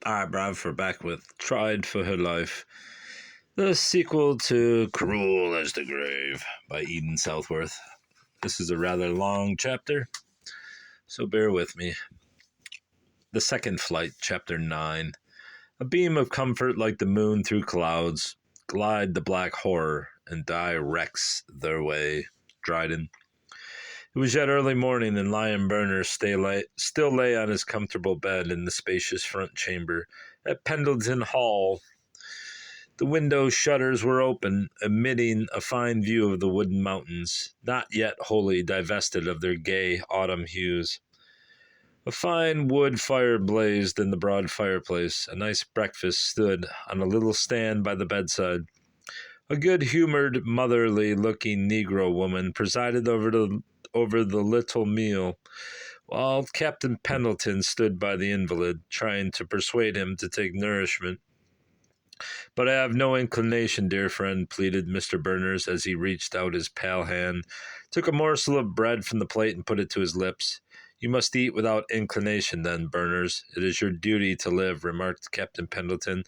Alright, bruv, we're back with Tried for Her Life, the sequel to Cruel as the Grave by E.D.E.N. Southworth. This is a rather long chapter, so bear with me. The Second Flight, Chapter 9. A beam of comfort like the moon through clouds, glide the black horror, and die wrecks their way. Dryden. It was yet early morning, and Lion Burner still lay on his comfortable bed in the spacious front chamber at Pendleton Hall. The window shutters were open, admitting a fine view of the wooden mountains, not yet wholly divested of their gay autumn hues. A fine wood fire blazed in the broad fireplace. A nice breakfast stood on a little stand by the bedside. A good-humored, motherly-looking Negro woman presided over the little meal, while Captain Pendleton stood by the invalid, trying to persuade him to take nourishment. "But I have no inclination, dear friend," pleaded Mr. Berners as he reached out his pale hand, took a morsel of bread from the plate and put it to his lips. "You must eat without inclination, then, Berners. It is your duty to live," remarked Captain Pendleton.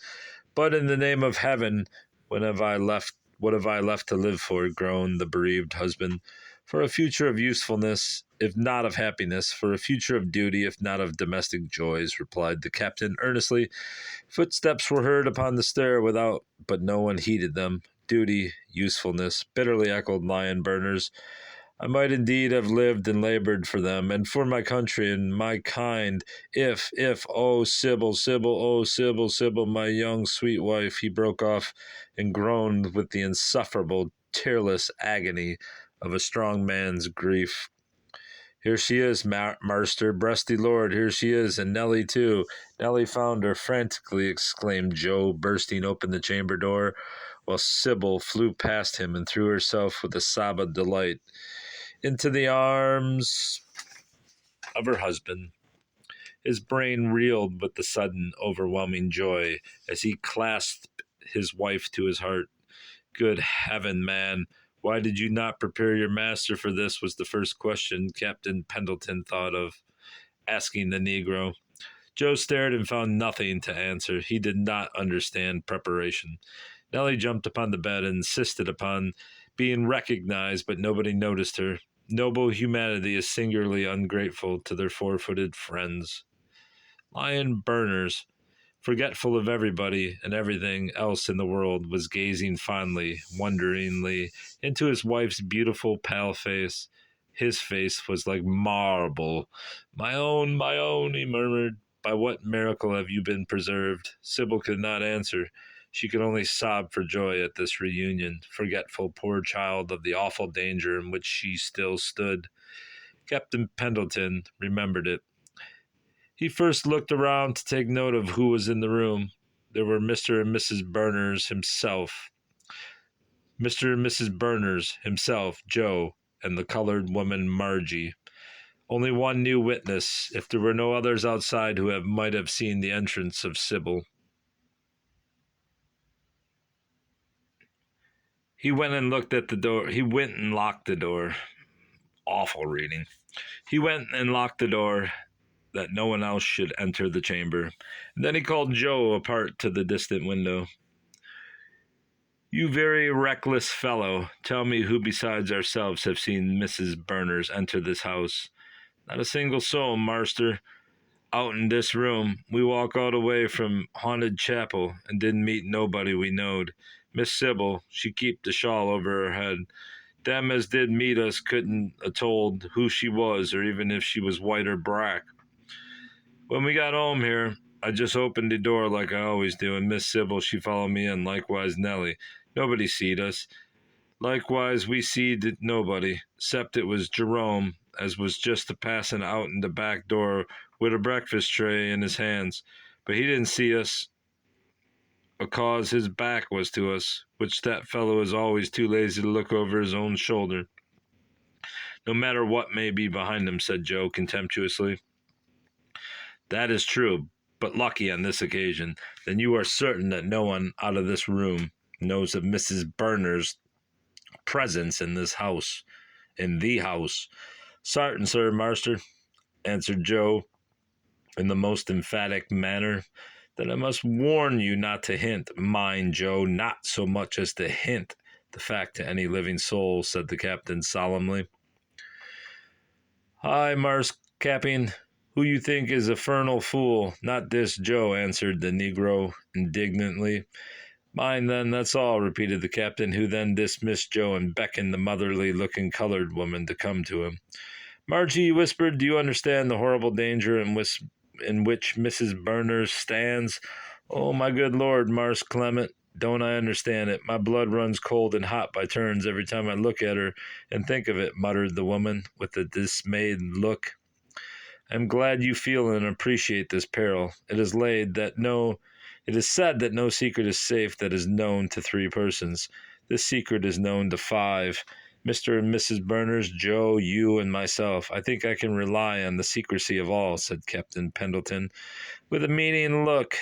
"But in the name of heaven, what have I left to live for?" groaned the bereaved husband. "For a future of usefulness, if not of happiness, for a future of duty, if not of domestic joys," replied the captain earnestly. Footsteps were heard upon the stair without, but no one heeded them. "Duty, usefulness," bitterly echoed Lion Berners. "I might indeed have lived and labored for them, and for my country and my kind, if, oh, Sybil, oh, Sybil, my young sweet wife," he broke off and groaned with the insufferable, tearless agony of a strong man's grief. "Here she is, marster, breasty Lord, here she is, and Nellie too. Nellie found her," frantically exclaimed Joe, bursting open the chamber door, while Sybil flew past him and threw herself with a sob of delight into the arms of her husband. His brain reeled with the sudden, overwhelming joy as he clasped his wife to his heart. "Good heaven, man! Why did you not prepare your master for this?" was the first question Captain Pendleton thought of asking the Negro. Joe stared and found nothing to answer. He did not understand preparation. Nellie jumped upon the bed and insisted upon being recognized, but nobody noticed her. Noble humanity is singularly ungrateful to their four-footed friends. Lion Berners, forgetful of everybody and everything else in the world, was gazing fondly, wonderingly, into his wife's beautiful, pale face. His face was like marble. My own," he murmured. "By what miracle have you been preserved?" Sybil could not answer. She could only sob for joy at this reunion, forgetful, poor child, of the awful danger in which she still stood. Captain Pendleton remembered it. He first looked around to take note of who was in the room. There were Mr. and Mrs. Berners himself, Joe, and the colored woman Margie. Only one new witness, if there were no others outside who might have seen the entrance of Sybil. He went and looked at the door. He went and locked the door. Awful reading. He went and locked the door that no one else should enter the chamber. And then he called Joe apart to the distant window. "You very reckless fellow, tell me who besides ourselves have seen Mrs. Berners enter this house?" "Not a single soul, marster. Out in this room. We walk all the way from Haunted Chapel and didn't meet nobody we knowed. Miss Sybil, she keep the shawl over her head. Them as did meet us couldn't a told who she was, or even if she was white or black. When we got home here, I just opened the door like I always do, and Miss Sybil, she followed me in, likewise Nellie. Nobody seed us. Likewise we seed nobody, 'cept it was Jerome, as was just a-passing out in the back door with a breakfast tray in his hands. But he didn't see us, cause his back was to us, which that fellow is always too lazy to look over his own shoulder." "No matter what may be behind him," said Joe contemptuously. "That is true, but lucky on this occasion. Then you are certain that no one out of this room knows of Mrs. Berners' presence in this house, in the house?" "Sartain, sir, marster," answered Joe in the most emphatic manner. Then I must warn you not to hint, mind, Joe, not so much as to hint the fact to any living soul, said the captain solemnly. Hi, Mars Capping, who you think is a fernal fool, not this Joe, answered the negro indignantly. Mine, then, that's all, repeated the captain, who then dismissed Joe and beckoned the motherly-looking colored woman to come to him. Margie, he whispered, do you understand the horrible danger in which Mrs. Berners stands? Oh, my good Lord, Mars Clement, don't I understand it? My blood runs cold and hot by turns every time I look at her and think of it, muttered the woman with a dismayed look. I am glad you feel and appreciate this peril. It is said that no secret is safe that is known to 3 persons. This secret is known to 5. Mr. and Mrs. Berners, Joe, you, and myself. I think I can rely on the secrecy of all, said Captain Pendleton, with a meaning look.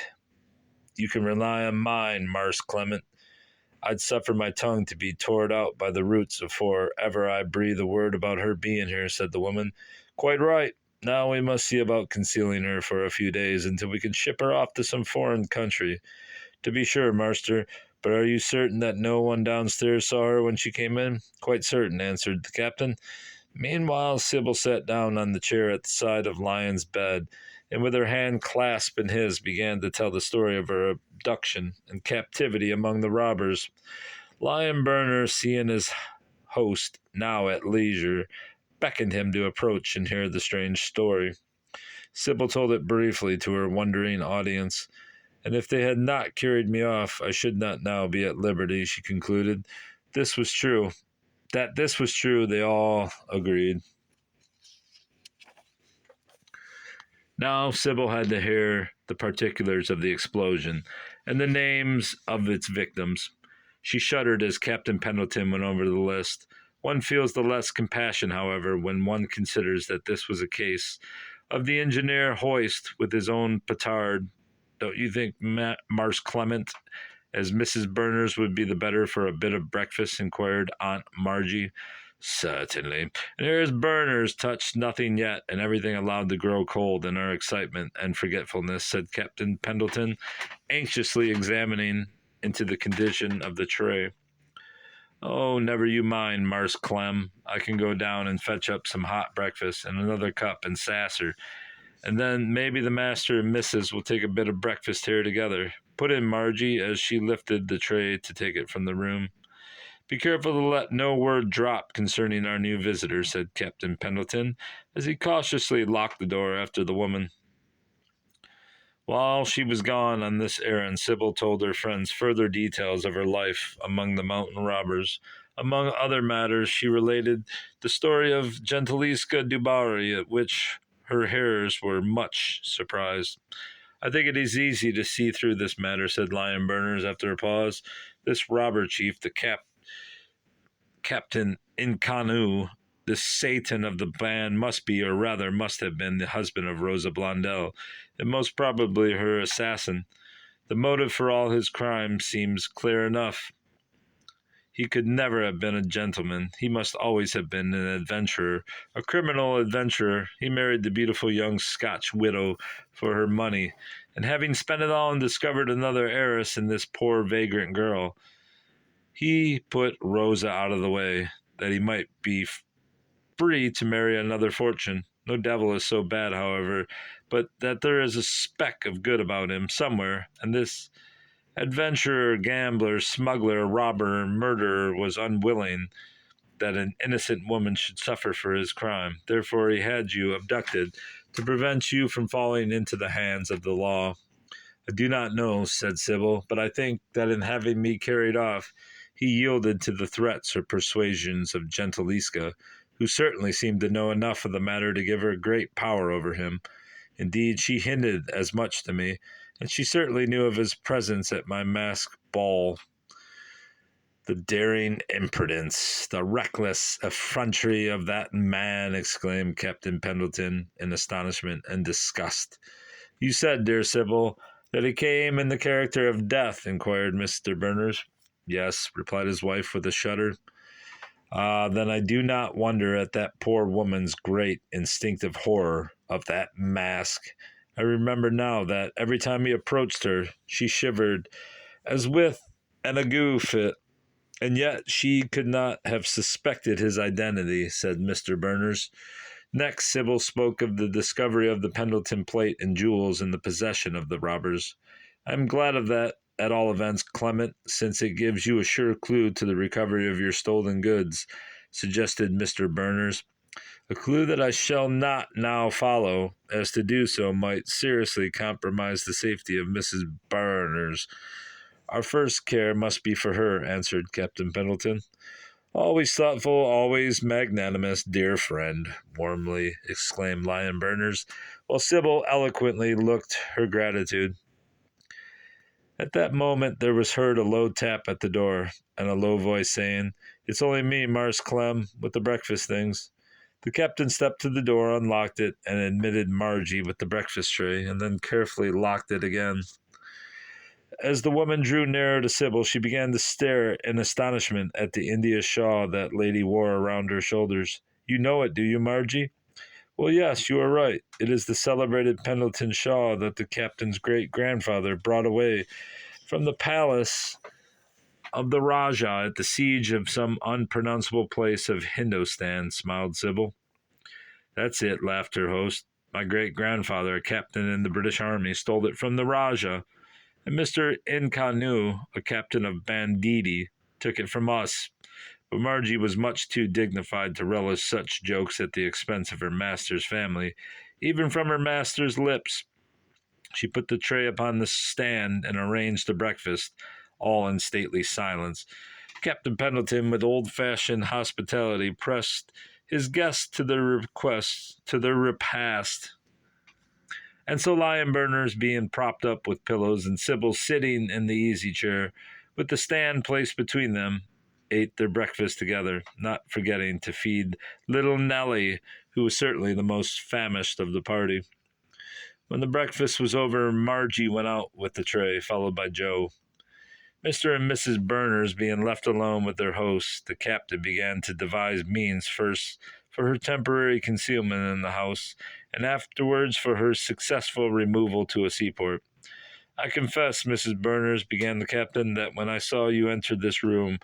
You can rely on mine, Mars Clement. I'd suffer my tongue to be torn out by the roots afore ever I breathe a word about her being here, said the woman. Quite right. Now we must see about concealing her for a few days until we can ship her off to some foreign country. To be sure, master, but are you certain that no one downstairs saw her when she came in? Quite certain, answered the captain. Meanwhile, Sybil sat down on the chair at the side of Lyon's bed, and with her hand clasped in his, began to tell the story of her abduction and captivity among the robbers. Lyon Burner, seeing his host now at leisure, beckoned him to approach and hear the strange story. Sybil told it briefly to her wondering audience, and if they had not carried me off, I should not now be at liberty, she concluded. This was true. That this was true, they all agreed. Now Sybil had to hear the particulars of the explosion and the names of its victims. She shuddered as Captain Pendleton went over the list. One feels the less compassion, however, when one considers that this was a case of the engineer Hoist with his own petard. Don't you think, Mars Clement, as Mrs. Berners would be the better for a bit of breakfast? Inquired Aunt Margie. Certainly. And here's Berners touched nothing yet, and everything allowed to grow cold in our excitement and forgetfulness, said Captain Pendleton, anxiously examining into the condition of the tray. Oh, never you mind, Mars Clem. I can go down and fetch up some hot breakfast and another cup and sasser, and then maybe the master and missus will take a bit of breakfast here together, put in Margie as she lifted the tray to take it from the room. Be careful to let no word drop concerning our new visitor, said Captain Pendleton, as he cautiously locked the door after the woman. While she was gone on this errand, Sybil told her friends further details of her life among the mountain robbers. Among other matters, she related the story of Gentiliska Dubari, at which her hearers were much surprised. I think it is easy to see through this matter, said Lyon Berners after a pause. This robber chief, the Captain Incanu, the Satan of the band, must be, or rather must have been, the husband of Rosa Blondel, and most probably her assassin. The motive for all his crimes seems clear enough. He could never have been a gentleman. He must always have been an adventurer, a criminal adventurer. He married the beautiful young Scotch widow for her money, and having spent it all and discovered another heiress in this poor vagrant girl, he put Rosa out of the way, that he might be free to marry another fortune. No devil is so bad, however, but that there is a speck of good about him somewhere, and this adventurer, gambler, smuggler, robber, murderer was unwilling that an innocent woman should suffer for his crime. Therefore he had you abducted to prevent you from falling into the hands of the law. I do not know, said Sybil, but I think that in having me carried off, he yielded to the threats or persuasions of Gentiliska, who certainly seemed to know enough of the matter to give her great power over him. Indeed, she hinted as much to me, and she certainly knew of his presence at my masked ball. The daring impudence, the reckless effrontery of that man, exclaimed Captain Pendleton in astonishment and disgust. You said, dear Sybil, that he came in the character of death, inquired Mr. Berners. Yes, replied his wife with a shudder. Then I do not wonder at that poor woman's great instinctive horror of that mask. I remember now that every time he approached her, she shivered as with an ague fit, and yet she could not have suspected his identity, said Mr. Berners. Next, Sybil spoke of the discovery of the Pendleton plate and jewels in the possession of the robbers. I am glad of that, at all events, Clement, since it gives you a sure clue to the recovery of your stolen goods, suggested Mr. Berners. A clue that I shall not now follow, as to do so might seriously compromise the safety of Mrs. Berners. Our first care must be for her, answered Captain Pendleton. Always thoughtful, always magnanimous, dear friend, warmly exclaimed Lion Berners, while Sybil eloquently looked her gratitude. At that moment there was heard a low tap at the door, and a low voice saying, "It's only me, Marse Clem, with the breakfast things." The captain stepped to the door, unlocked it, and admitted Margie with the breakfast tray, and then carefully locked it again. As the woman drew nearer to Sybil, she began to stare in astonishment at the India shawl that lady wore around her shoulders. "You know it, do you, Margie?" "Well, yes, you are right. It is the celebrated Pendleton shawl that the captain's great-grandfather brought away from the palace of the Rajah at the siege of some unpronounceable place of Hindostan," smiled Sybil. "That's it," laughed her host. "My great-grandfather, a captain in the British Army, stole it from the Rajah, and Mr. Incarnu, a captain of banditti, took it from us." But Margie was much too dignified to relish such jokes at the expense of her master's family, even from her master's lips. She put the tray upon the stand and arranged the breakfast, all in stately silence. Captain Pendleton, with old-fashioned hospitality, pressed his guests to their repast. And so Lion Berners, being propped up with pillows, and Sybil sitting in the easy-chair, with the stand placed between them, ate their breakfast together, not forgetting to feed little Nellie, who was certainly the most famished of the party. When the breakfast was over, Margie went out with the tray, followed by Joe. Mr. and Mrs. Berners being left alone with their host, the captain began to devise means first for her temporary concealment in the house, and afterwards for her successful removal to a seaport. "I confess, Mrs. Berners," began the captain, "that when I saw you enter this room,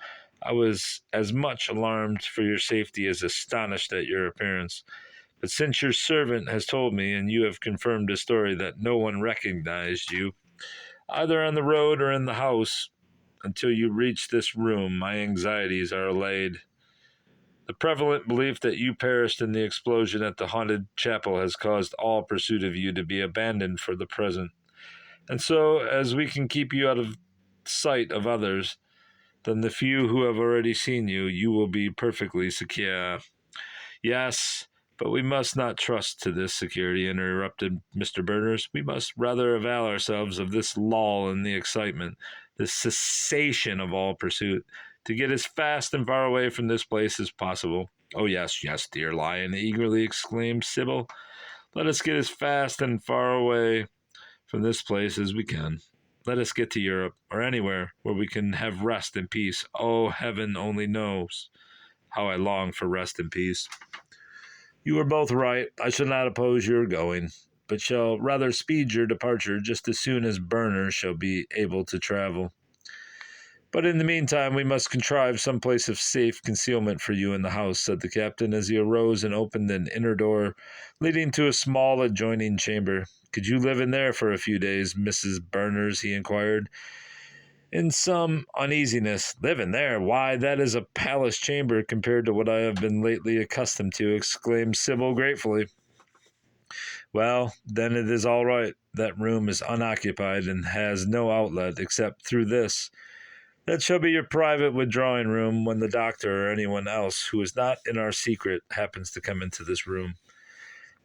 I was as much alarmed for your safety as astonished at your appearance. But since your servant has told me, and you have confirmed his story, that no one recognized you, either on the road or in the house, until you reached this room, my anxieties are allayed. The prevalent belief that you perished in the explosion at the haunted chapel has caused all pursuit of you to be abandoned for the present. And so, as we can keep you out of sight of others than the few who have already seen you, you will be perfectly secure." "Yes, but we must not trust to this security," interrupted Mr. Berners. "We must rather avail ourselves of this lull in the excitement, this cessation of all pursuit, to get as fast and far away from this place as possible." "Oh, yes, yes, dear Lion," eagerly exclaimed Sybil. "Let us get as fast and far away from this place as we can. Let us get to Europe, or anywhere where we can have rest and peace. Oh, heaven only knows how I long for rest and peace." "You are both right. I shall not oppose your going, but shall rather speed your departure just as soon as Berners shall be able to travel. But in the meantime we must contrive some place of safe concealment for you in the house," said the captain, as he arose and opened an inner door leading to a small adjoining chamber. "Could you live in there for a few days, Mrs. Berners?" he inquired, in some uneasiness. "Live in there? Why, that is a palace chamber compared to what I have been lately accustomed to," exclaimed Sybil gratefully. "Well, then it is all right. That room is unoccupied and has no outlet except through this. That shall be your private withdrawing room when the doctor or anyone else who is not in our secret happens to come into this room.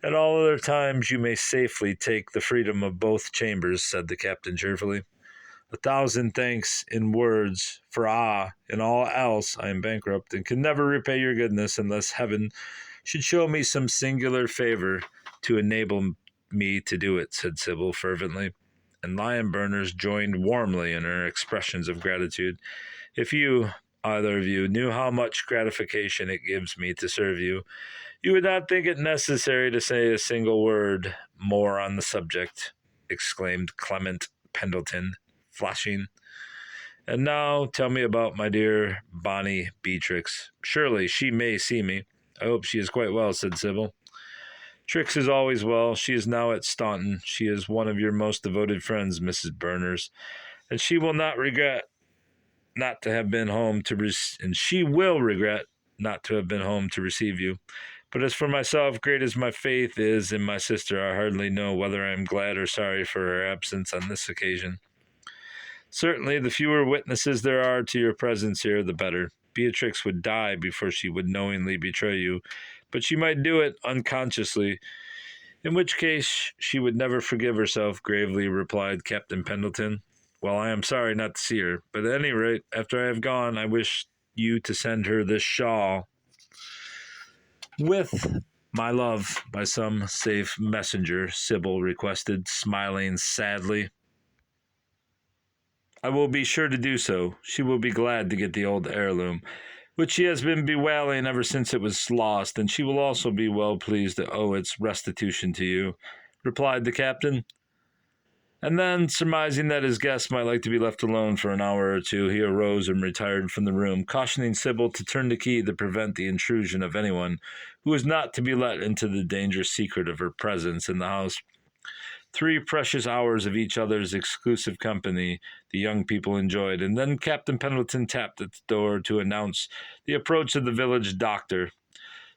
At all other times you may safely take the freedom of both chambers," said the captain cheerfully. "A thousand thanks in words, for in all else I am bankrupt, and can never repay your goodness unless heaven should show me some singular favor to enable me to do it," said Sybil fervently, and Lion Berners joined warmly in her expressions of gratitude. "If you, either of you, knew how much gratification it gives me to serve you, you would not think it necessary to say a single word more on the subject," exclaimed Clement Pendleton, flushing. "And now tell me about my dear Bonnie Beatrix. Surely she may see me." "I hope she is quite well," said Sybil. "Trix is always well. She is now at Staunton. She is one of your most devoted friends, Mrs. Berners, and she will regret not to have been home to receive you. But as for myself, great as my faith is in my sister, I hardly know whether I am glad or sorry for her absence on this occasion. Certainly, the fewer witnesses there are to your presence here, the better. Beatrix would die before she would knowingly betray you, but she might do it unconsciously, in which case she would never forgive herself," gravely replied Captain Pendleton. "Well, I am sorry not to see her, but at any rate, after I have gone, I wish you to send her this shawl with my love by some safe messenger," Sybil requested, smiling sadly. "I will be sure to do so. She will be glad to get the old heirloom, which she has been bewailing ever since it was lost, and she will also be well pleased to owe its restitution to you," replied the captain. And then, surmising that his guest might like to be left alone for an hour or two, he arose and retired from the room, cautioning Sybil to turn the key to prevent the intrusion of anyone who was not to be let into the dangerous secret of her presence in the house. 3 precious hours of each other's exclusive company the young people enjoyed, and then Captain Pendleton tapped at the door to announce the approach of the village doctor.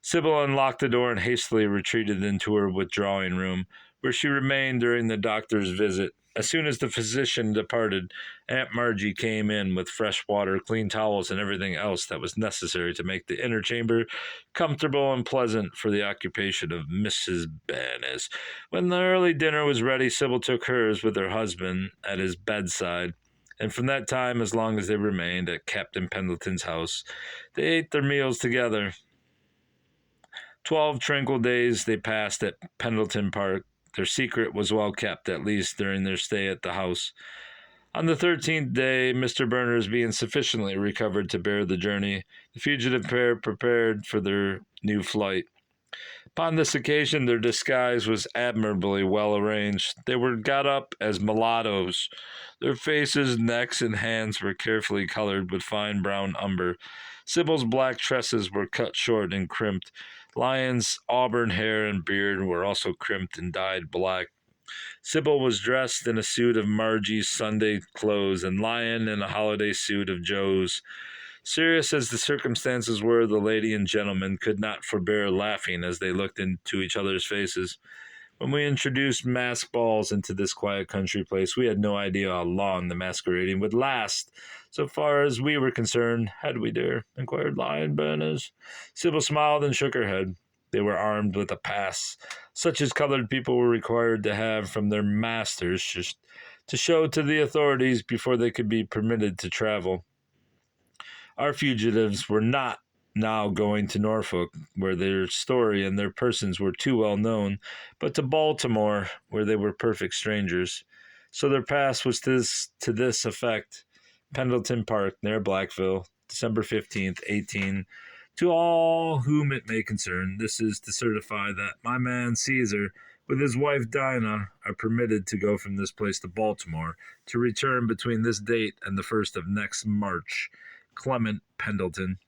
Sybil unlocked the door and hastily retreated into her withdrawing room, where she remained during the doctor's visit. As soon as the physician departed, Aunt Margie came in with fresh water, clean towels, and everything else that was necessary to make the inner chamber comfortable and pleasant for the occupation of Mrs. Berners. When the early dinner was ready, Sybil took hers with her husband at his bedside, and from that time, as long as they remained at Captain Pendleton's house, they ate their meals together. 12 tranquil days they passed at Pendleton Park. Their secret was well kept, at least during their stay at the house. On the 13th day, Mr. Berners being sufficiently recovered to bear the journey, the fugitive pair prepared for their new flight. Upon this occasion, their disguise was admirably well arranged. They were got up as mulattoes. Their faces, necks, and hands were carefully colored with fine brown umber. Sybil's black tresses were cut short and crimped. Lyon's auburn hair and beard were also crimped and dyed black. Sybil was dressed in a suit of Margie's Sunday clothes, and Lyon in a holiday suit of Joe's. Serious as the circumstances were, the lady and gentleman could not forbear laughing as they looked into each other's faces. When we introduced masked balls into this quiet country place, we had no idea how long the masquerading would last. So far as we were concerned, had we, dear? Inquired Lyon Berners. Sybil smiled and shook her head. They were armed with a pass, such as colored people were required to have from their masters to show to the authorities before they could be permitted to travel. Our fugitives were not now going to Norfolk, where their story and their persons were too well known, but to Baltimore, where they were perfect strangers. So their pass was to this effect: Pendleton Park, near Blackville, December 15th, 18. To all whom it may concern, this is to certify that my man Caesar, with his wife Dinah, are permitted to go from this place to Baltimore, to return between this date and the 1st of next March. Clement Pendleton.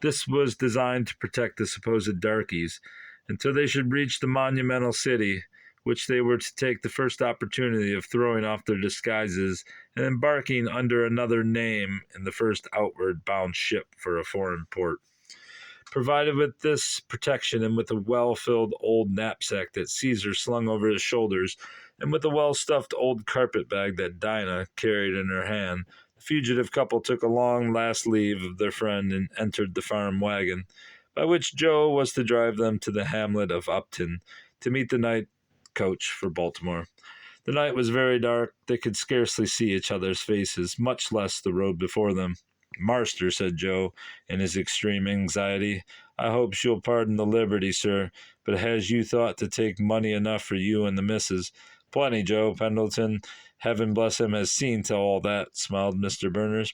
This was designed to protect the supposed darkies until they should reach the monumental city, which they were to take the first opportunity of throwing off their disguises and embarking under another name in the first outward bound ship for a foreign port. Provided with this protection and with a well-filled old knapsack that Caesar slung over his shoulders, and with a well-stuffed old carpet bag that Dinah carried in her hand, the fugitive couple took a long last leave of their friend and entered the farm wagon, by which Joe was to drive them to the hamlet of Upton, to meet the night coach for Baltimore. The night was very dark. They could scarcely see each other's faces, much less the road before them. "Marster," said Joe, in his extreme anxiety, "I hopes you'll pardon the liberty, sir, but has you thought to take money enough for you and the missus?" "Plenty, Joe Pendleton, heaven bless him, has seen to all that," smiled Mr. Berners.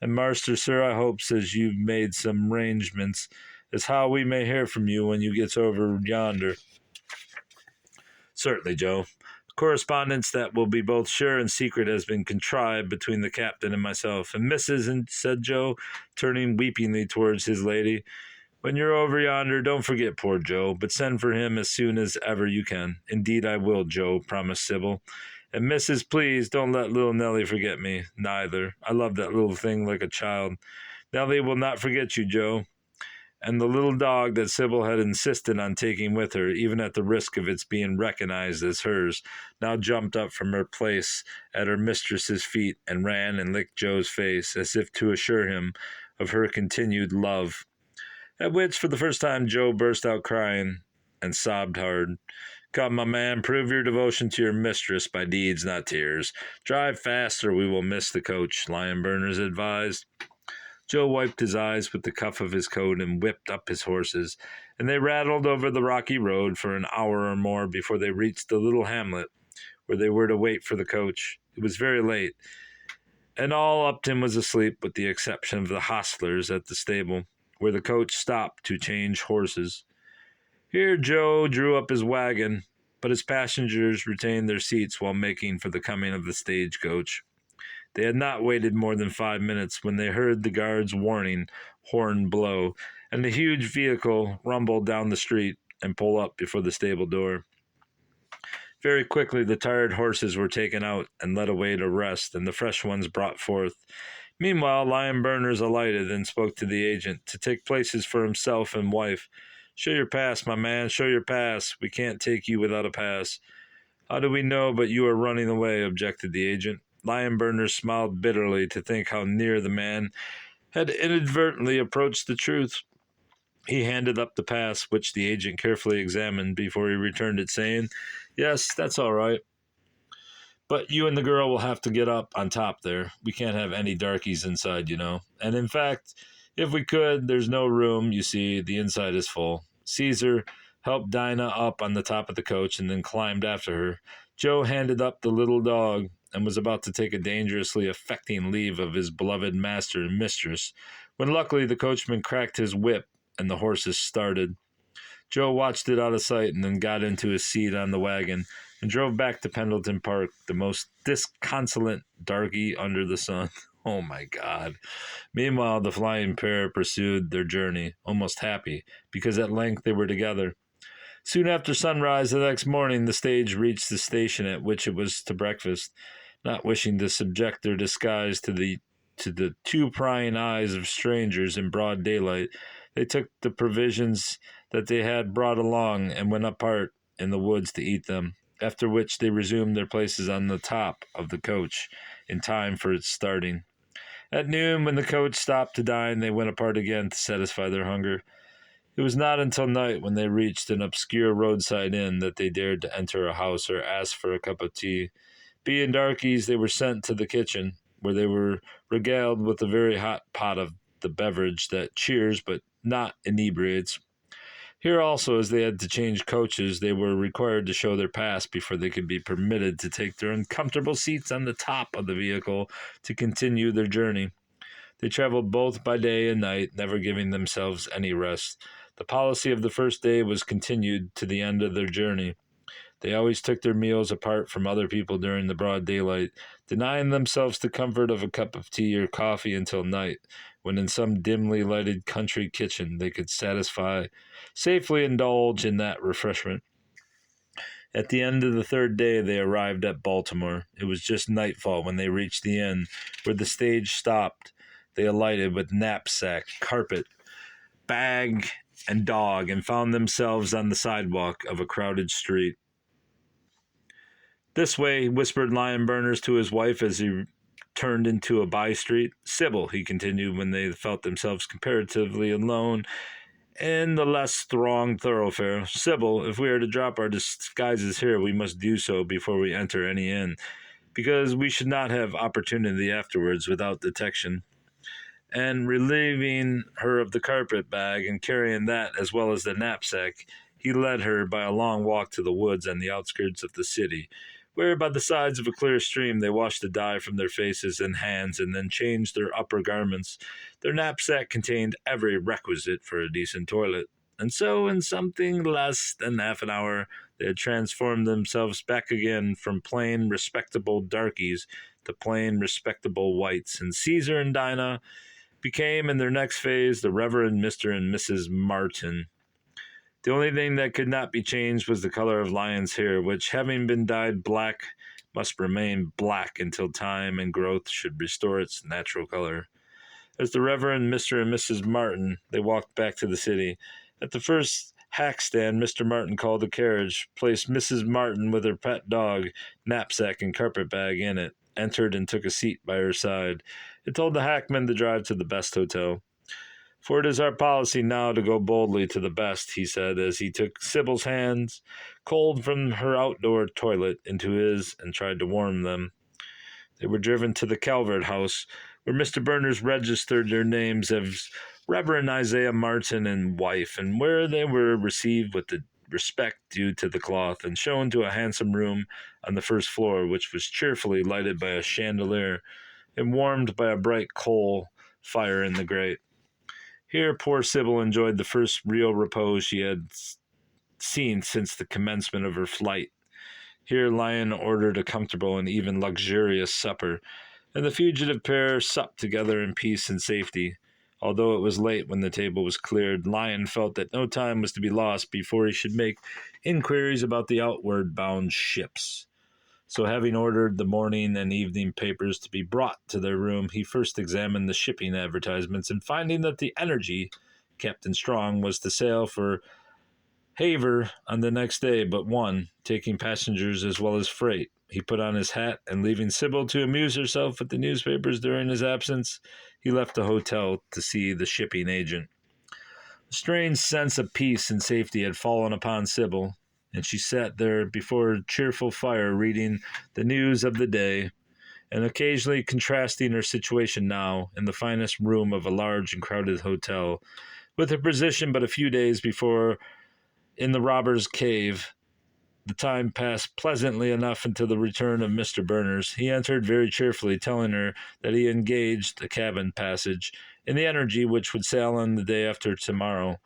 And master, sir, I hopes as you've made some arrangements as how we may hear from you when you gets over yonder. Certainly, Joe. Correspondence that will be both sure and secret has been contrived between the captain and myself. And Mrs. and said Joe, turning weepingly towards his lady, when you're over yonder, don't forget poor Joe, but send for him as soon as ever you can. Indeed I will, Joe, promised Sybil. And Mrs., please don't let little Nellie forget me, neither. I love that little thing like a child. Nellie will not forget you, Joe. And the little dog that Sybil had insisted on taking with her, even at the risk of its being recognized as hers, now jumped up from her place at her mistress's feet and ran and licked Joe's face, as if to assure him of her continued love. At which, for the first time, Joe burst out crying and sobbed hard. Come, my man, prove your devotion to your mistress by deeds, not tears. Drive fast, or we will miss the coach, Lion Burners advised. Joe wiped his eyes with the cuff of his coat and whipped up his horses, and they rattled over the rocky road for an hour or more before they reached the little hamlet where they were to wait for the coach. It was very late, and all Upton was asleep with the exception of the hostlers at the stable, where the coach stopped to change horses. Here Joe drew up his wagon, but his passengers retained their seats while making for the coming of the stagecoach. They had not waited more than 5 minutes when they heard the guard's warning horn blow, and the huge vehicle rumble down the street and pull up before the stable door. Very quickly the tired horses were taken out and led away to rest, and the fresh ones brought forth. Meanwhile, Lion Burners alighted and spoke to the agent to take places for himself and wife. Show your pass, my man, show your pass. We can't take you without a pass. How do we know but you are running away, objected the agent. Lion Burners smiled bitterly to think how near the man had inadvertently approached the truth. He handed up the pass, which the agent carefully examined before he returned it, saying, Yes, that's all right. But you and the girl will have to get up on top there. We can't have any darkies inside, you know. And in fact, if we could, there's no room, you see, the inside is full. Caesar helped Dinah up on the top of the coach and then climbed after her. Joe handed up the little dog and was about to take a dangerously affecting leave of his beloved master and mistress, when luckily the coachman cracked his whip and the horses started. Joe watched it out of sight and then got into his seat on the wagon and drove back to Pendleton Park, the most disconsolate darky under the sun. Oh, my God. Meanwhile, the flying pair pursued their journey, almost happy, because at length they were together. Soon after sunrise the next morning, the stage reached the station at which it was to breakfast. Not wishing to subject their disguise to the too prying eyes of strangers in broad daylight, they took the provisions that they had brought along and went apart in the woods to eat them, after which they resumed their places on the top of the coach in time for its starting. At noon, when the coach stopped to dine, they went apart again to satisfy their hunger. It was not until night, when they reached an obscure roadside inn, that they dared to enter a house or ask for a cup of tea. Being darkies, they were sent to the kitchen, where they were regaled with a very hot pot of the beverage that cheers but not inebriates. Here also, as they had to change coaches, they were required to show their pass before they could be permitted to take their uncomfortable seats on the top of the vehicle to continue their journey. They traveled both by day and night, never giving themselves any rest. The policy of the first day was continued to the end of their journey. They always took their meals apart from other people during the broad daylight, denying themselves the comfort of a cup of tea or coffee until night, when in some dimly lighted country kitchen they could safely indulge in that refreshment. At the end of the third day they arrived at Baltimore. It was just nightfall when they reached the inn, where the stage stopped. They alighted with knapsack, carpet, bag, and dog, and found themselves on the sidewalk of a crowded street. This way, whispered Lion Burners to his wife as he turned into a by-street. Sybil, he continued, when they felt themselves comparatively alone in the less thronged thoroughfare. Sybil, if we are to drop our disguises here, we must do so before we enter any inn, because we should not have opportunity afterwards without detection. And relieving her of the carpet bag and carrying that as well as the knapsack, he led her by a long walk to the woods on the outskirts of the city, where by the sides of a clear stream they washed the dye from their faces and hands and then changed their upper garments. Their knapsack contained every requisite for a decent toilet. And so, in something less than half an hour, they had transformed themselves back again from plain, respectable darkies to plain, respectable whites, and Caesar and Dinah became, in their next phase, the Reverend Mr. and Mrs. Martin. The only thing that could not be changed was the color of Lion's hair, which, having been dyed black, must remain black until time and growth should restore its natural color. As the Reverend Mr. and Mrs. Martin, they walked back to the city. At the first hack stand, Mr. Martin called a carriage, placed Mrs. Martin with her pet dog, knapsack, and carpet-bag in it, entered and took a seat by her side. It told the hackman to drive to the best hotel. For it is our policy now to go boldly to the best, he said, as he took Sybil's hands, cold from her outdoor toilet, into his and tried to warm them. They were driven to the Calvert house, where Mr. Berners registered their names as Reverend Isaiah Martin and wife, and where they were received with the respect due to the cloth, and shown to a handsome room on the first floor, which was cheerfully lighted by a chandelier and warmed by a bright coal fire in the grate. Here poor Sybil enjoyed the first real repose she had seen since the commencement of her flight. Here Lion ordered a comfortable and even luxurious supper, and the fugitive pair supped together in peace and safety. Although it was late when the table was cleared, Lion felt that no time was to be lost before he should make inquiries about the outward-bound ships. So having ordered the morning and evening papers to be brought to their room, he first examined the shipping advertisements, and finding that the Energy, Captain Strong, was to sail for Havre on the next day but one, taking passengers as well as freight, he put on his hat, and leaving Sybil to amuse herself with the newspapers during his absence, he left the hotel to see the shipping agent. A strange sense of peace and safety had fallen upon Sybil, and she sat there before a cheerful fire reading the news of the day, and occasionally contrasting her situation now, in the finest room of a large and crowded hotel, with her position but a few days before in the robber's cave. The time passed pleasantly enough until the return of Mr. Berners. He entered very cheerfully, telling her that he engaged a cabin passage in the Energy, which would sail on the day after tomorrow,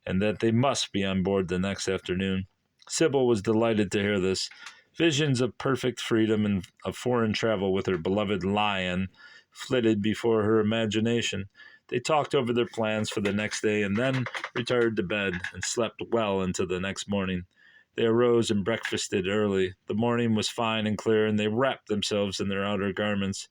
and that they must be on board the next afternoon. Sybil was delighted to hear this. Visions of perfect freedom and of foreign travel with her beloved Lion flitted before her imagination. They talked over their plans for the next day and then retired to bed and slept well into the next morning. They arose and breakfasted early. The morning was fine and clear, and they wrapped themselves in their outer garments,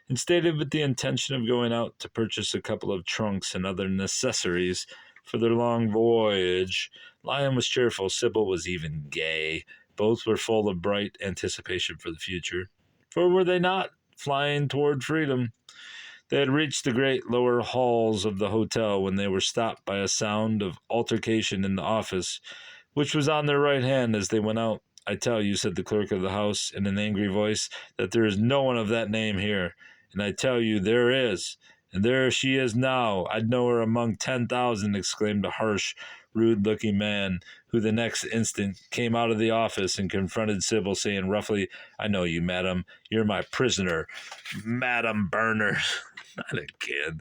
and stated with the intention of going out to purchase a couple of trunks and other necessaries for their long voyage. Lion was cheerful. Sybil was even gay. Both were full of bright anticipation for the future. For were they not flying toward freedom? They had reached the great lower halls of the hotel when they were stopped by a sound of altercation in the office, which was on their right hand as they went out. "I tell you," said the clerk of the house in an angry voice, "that there is no one of that name here. And I tell you there is. And there she is now. I'd know her among 10,000, exclaimed a harsh, rude-looking man, who the next instant came out of the office and confronted Sybil, saying roughly, "I know you, madam. You're my prisoner, Madam Berners." Not again.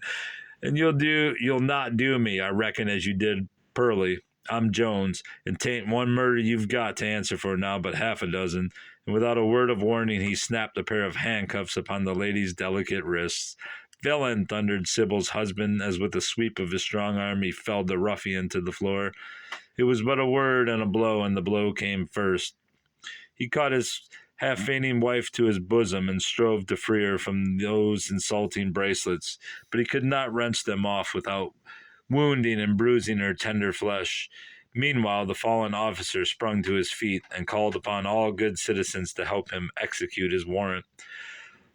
"And you'll not do me, I reckon, as you did Pearlie. I'm Jones, and 'tain't one murder you've got to answer for now, but half a dozen." And without a word of warning, he snapped a pair of handcuffs upon the lady's delicate wrists. "Villain!" thundered Sybil's husband, as with a sweep of his strong arm he felled the ruffian to the floor. It was but a word and a blow, and the blow came first. He caught his half-fainting wife to his bosom and strove to free her from those insulting bracelets, but he could not wrench them off without wounding and bruising her tender flesh. Meanwhile, the fallen officer sprung to his feet and called upon all good citizens to help him execute his warrant.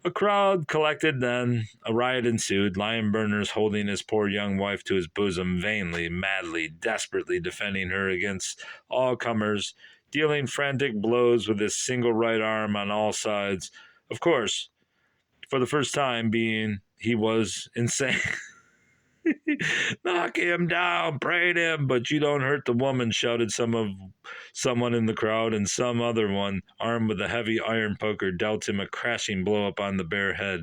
A crowd collected, then a riot ensued, Lion Berners holding his poor young wife to his bosom, vainly, madly, desperately defending her against all comers, dealing frantic blows with his single right arm on all sides. Of course, for the first time being, he was insane. Knock him down, brain him, but you don't hurt the woman, shouted someone in the crowd, and some other one, armed with a heavy iron poker, dealt him a crashing blow upon the bare head,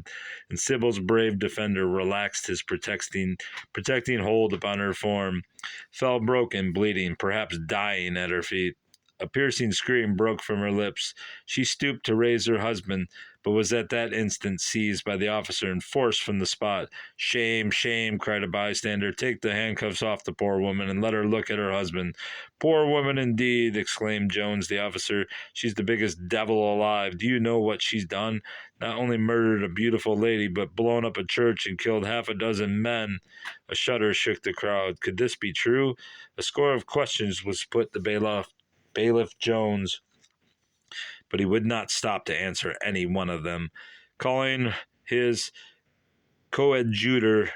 and Sybil's brave defender relaxed his protecting hold upon her form, fell broken, bleeding, perhaps dying at her feet. A piercing scream broke from her lips. She stooped to raise her husband, but was at that instant seized by the officer and forced from the spot. Shame, shame, cried a bystander. Take the handcuffs off the poor woman and let her look at her husband. Poor woman indeed, exclaimed Jones, the officer. She's the biggest devil alive. Do you know what she's done? Not only murdered a beautiful lady, but blown up a church and killed half a dozen men. A shudder shook the crowd. Could this be true? A score of questions was put to Bailiff Jones, but he would not stop to answer any one of them. Calling his coadjutor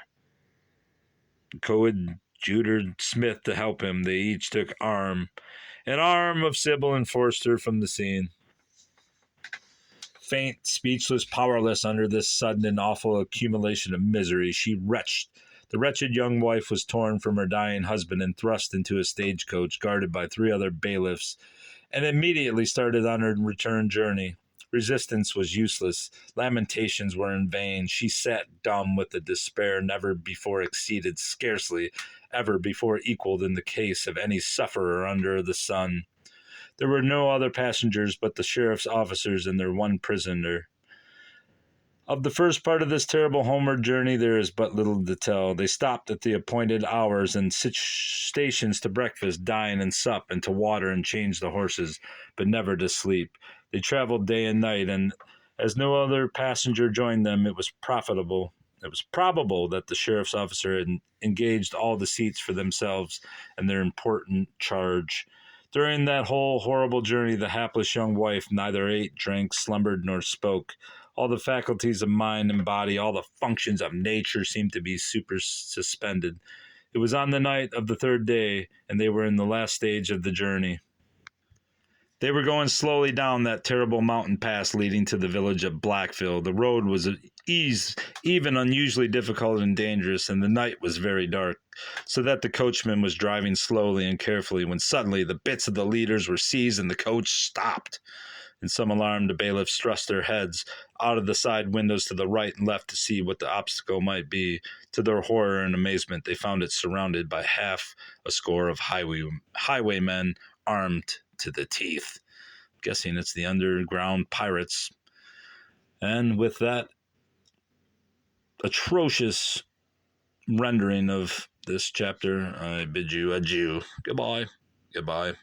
Smith to help him, they each took an arm of Sybil, and forced her from the scene. Faint, speechless, powerless under this sudden and awful accumulation of misery, the wretched young wife was torn from her dying husband and thrust into a stagecoach guarded by 3 other bailiffs, and immediately started on her return journey. Resistance was useless. Lamentations were in vain. She sat dumb with a despair never before exceeded, scarcely ever before equaled in the case of any sufferer under the sun. There were no other passengers but the sheriff's officers and their one prisoner. Of the first part of this terrible homeward journey there is but little to tell. They stopped at the appointed hours and stations to breakfast, dine, and sup, and to water and change the horses, but never to sleep. They traveled day and night, and as no other passenger joined them, it was probable that the sheriff's officer had engaged all the seats for themselves and their important charge. During that whole horrible journey, the hapless young wife neither ate, drank, slumbered, nor spoke. All the faculties of mind and body, all the functions of nature seemed to be suspended. It was on the night of the 3rd day, and they were in the last stage of the journey. They were going slowly down that terrible mountain pass leading to the village of Blackville. The road was even unusually difficult and dangerous, and the night was very dark, so that the coachman was driving slowly and carefully, when suddenly the bits of the leaders were seized and the coach stopped. In some alarm, the bailiffs thrust their heads out of the side windows to the right and left to see what the obstacle might be. To their horror and amazement, they found it surrounded by half a score of highwaymen armed to the teeth. I'm guessing it's the underground pirates. And with that atrocious rendering of this chapter, I bid you adieu. Goodbye. Goodbye.